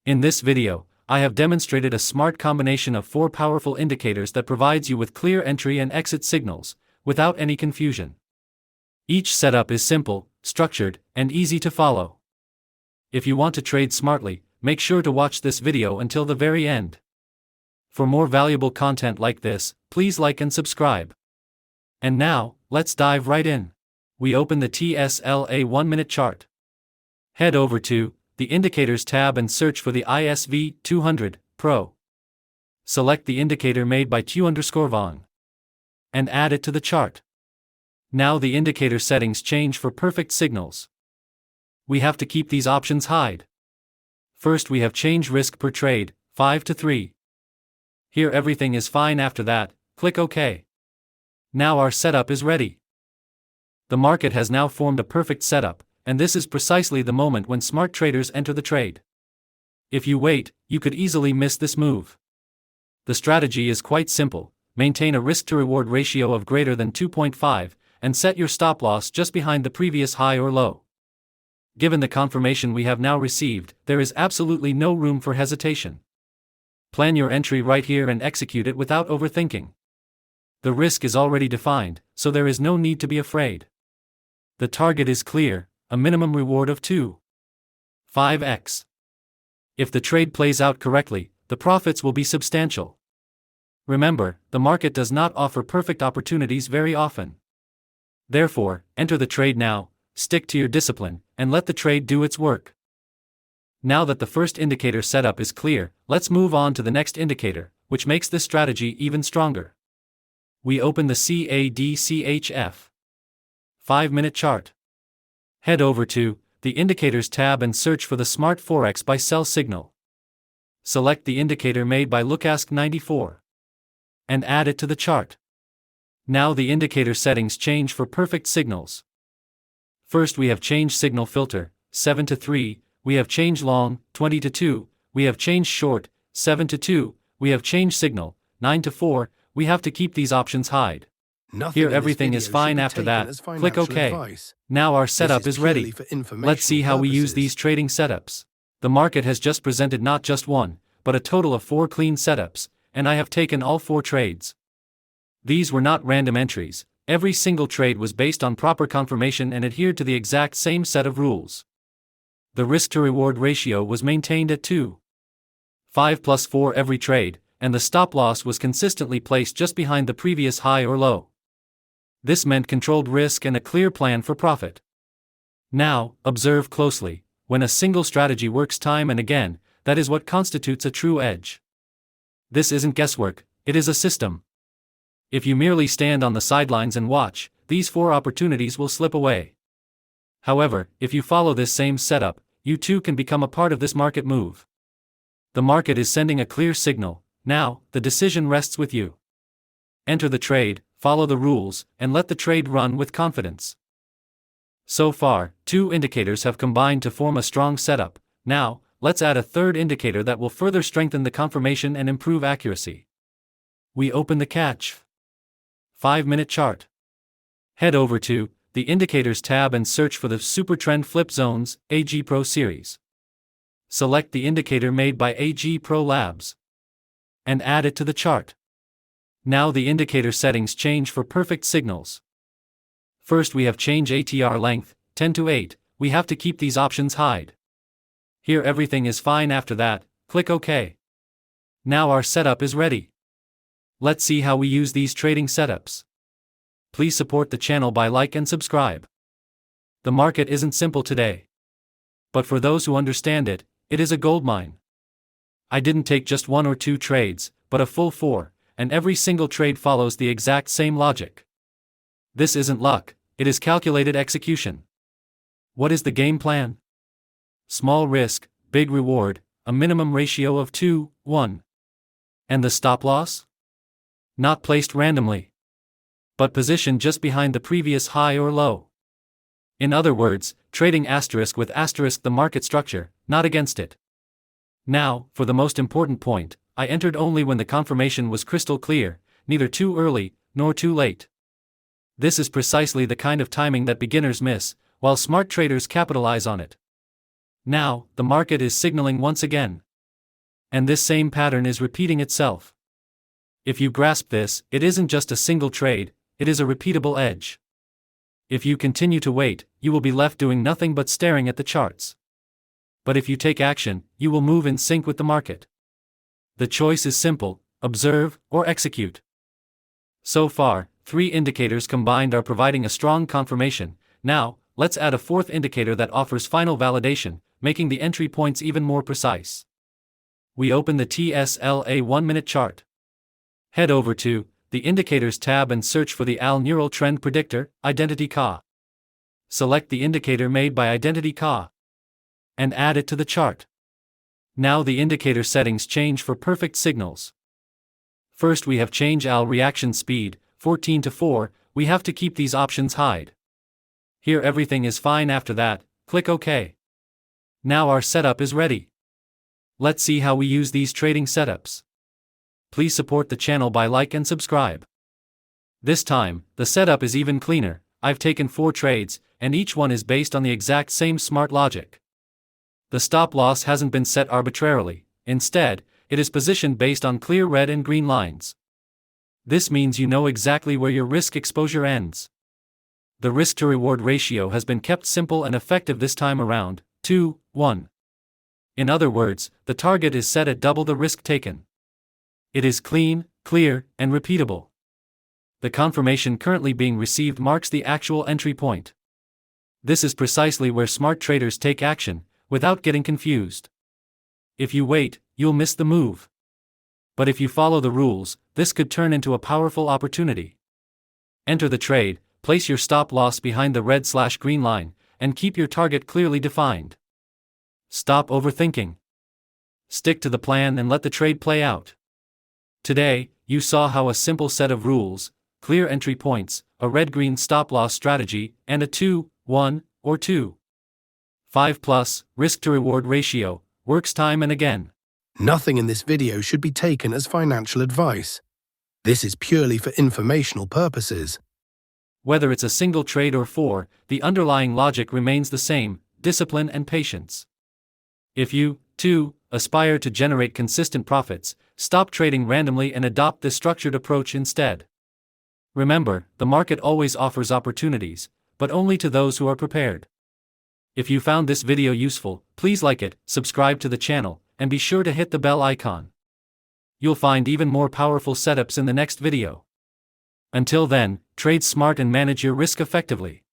In this video, I have demonstrated a smart combination of 4 powerful indicators that provides you with clear entry and exit signals, without any confusion. Each setup is simple, structured, and easy to follow. If you want to trade smartly, make sure to watch this video until the very end. For more valuable content like this, please like and subscribe. And now, let's dive right in. We open the TSLA 1-minute chart. Head over to the Indicators tab and search for the ISV 200 Pro. Select the indicator made by Q_Vaughn and add it to the chart. Now the indicator settings change for perfect signals. We have to keep these options hide. First we have change risk per trade, 5 to 3. Here everything is fine. After that, click OK. Now our setup is ready. The market has now formed a perfect setup, and this is precisely the moment when smart traders enter the trade. If you wait, you could easily miss this move. The strategy is quite simple: maintain a risk-to-reward ratio of greater than 2.5, and set your stop loss just behind the previous high or low. Given the confirmation we have now received, there is absolutely no room for hesitation. Plan your entry right here and execute it without overthinking. The risk is already defined, so there is no need to be afraid. The target is clear: a minimum reward of 2.5x. If the trade plays out correctly, the profits will be substantial. Remember, the market does not offer perfect opportunities very often. Therefore, enter the trade now, stick to your discipline, and let the trade do its work. Now that the first indicator setup is clear, let's move on to the next indicator, which makes this strategy even stronger. We open the CADCHF 5-minute chart. Head over to the Indicators tab and search for the Smart Forex buy sell signal. Select the indicator made by Lookask94 and add it to the chart. Now the indicator settings change for perfect signals. First we have change signal filter, 7 to 3, we have change long, 20 to 2, we have change short, 7 to 2, we have change signal, 9 to 4, we have to keep these options hide. Here everything is fine. After that, click OK. Now our setup is ready. Let's see how we use these trading setups. The market has just presented not just one, but a total of 4 clean setups, and I have taken all 4 trades. These were not random entries. Every single trade was based on proper confirmation and adhered to the exact same set of rules. The risk-to-reward ratio was maintained at 2.5 plus 4 every trade, and the stop loss was consistently placed just behind the previous high or low. This meant controlled risk and a clear plan for profit. Now, observe closely. When a single strategy works time and again, that is what constitutes a true edge. This isn't guesswork, it is a system. If you merely stand on the sidelines and watch, these 4 opportunities will slip away. However, if you follow this same setup, you too can become a part of this market move. The market is sending a clear signal. Now, the decision rests with you. Enter the trade, follow the rules, and let the trade run with confidence. So far, 2 indicators have combined to form a strong setup. Now, let's add a third indicator that will further strengthen the confirmation and improve accuracy. We open the Catch 5-minute chart. Head over to the Indicators tab and search for the Super Trend Flip Zones AG Pro series. Select the indicator made by AG Pro Labs and add it to the chart. Now the indicator settings change for perfect signals. First we have change ATR length, 10 to 8, we have to keep these options hide. Here everything is fine. After that, click OK. Now our setup is ready. Let's see how we use these trading setups. Please support the channel by like and subscribe. The market isn't simple today. But for those who understand it, it is a goldmine. I didn't take just 1 or 2 trades, but a full 4. And every single trade follows the exact same logic. This isn't luck, it is calculated execution. What is the game plan? Small risk, big reward, a minimum ratio of 2:1. And the stop loss? Not placed randomly, but positioned just behind the previous high or low. In other words, trading asterisk with asterisk the market structure, not against it. Now, for the most important point, I entered only when the confirmation was crystal clear, neither too early, nor too late. This is precisely the kind of timing that beginners miss, while smart traders capitalize on it. Now, the market is signaling once again. And this same pattern is repeating itself. If you grasp this, it isn't just a single trade, it is a repeatable edge. If you continue to wait, you will be left doing nothing but staring at the charts. But if you take action, you will move in sync with the market. The choice is simple: observe or execute. So far, 3 indicators combined are providing a strong confirmation. Now, let's add a 4th indicator that offers final validation, making the entry points even more precise. We open the TSLA 1-minute chart. Head over to the Indicators tab and search for the AL Neural Trend Predictor, Identity CA. Select the indicator made by Identity CA and add it to the chart. Now the indicator settings change for perfect signals. First we have change AL reaction speed, 14 to 4, we have to keep these options hide. Here everything is fine. After that, click OK. Now our setup is ready. Let's see how we use these trading setups. Please support the channel by like and subscribe. This time, the setup is even cleaner. I've taken 4 trades, and each one is based on the exact same smart logic. The stop loss hasn't been set arbitrarily, instead, it is positioned based on clear red and green lines. This means you know exactly where your risk exposure ends. The risk-to-reward ratio has been kept simple and effective this time around, 2:1. In other words, the target is set at double the risk taken. It is clean, clear, and repeatable. The confirmation currently being received marks the actual entry point. This is precisely where smart traders take action, without getting confused. If you wait, you'll miss the move. But if you follow the rules, this could turn into a powerful opportunity. Enter the trade, place your stop loss behind the red/green line, and keep your target clearly defined. Stop overthinking. Stick to the plan and let the trade play out. Today, you saw how a simple set of rules, clear entry points, a red-green stop-loss strategy, and a 2:1 or 2:5+ risk-to-reward ratio works time and again. Nothing in this video should be taken as financial advice. This is purely for informational purposes. Whether it's a single trade or 4, the underlying logic remains the same: discipline and patience. If you, too, aspire to generate consistent profits, stop trading randomly and adopt this structured approach instead. Remember, the market always offers opportunities, but only to those who are prepared. If you found this video useful, please like it, subscribe to the channel, and be sure to hit the bell icon. You'll find even more powerful setups in the next video. Until then, trade smart and manage your risk effectively.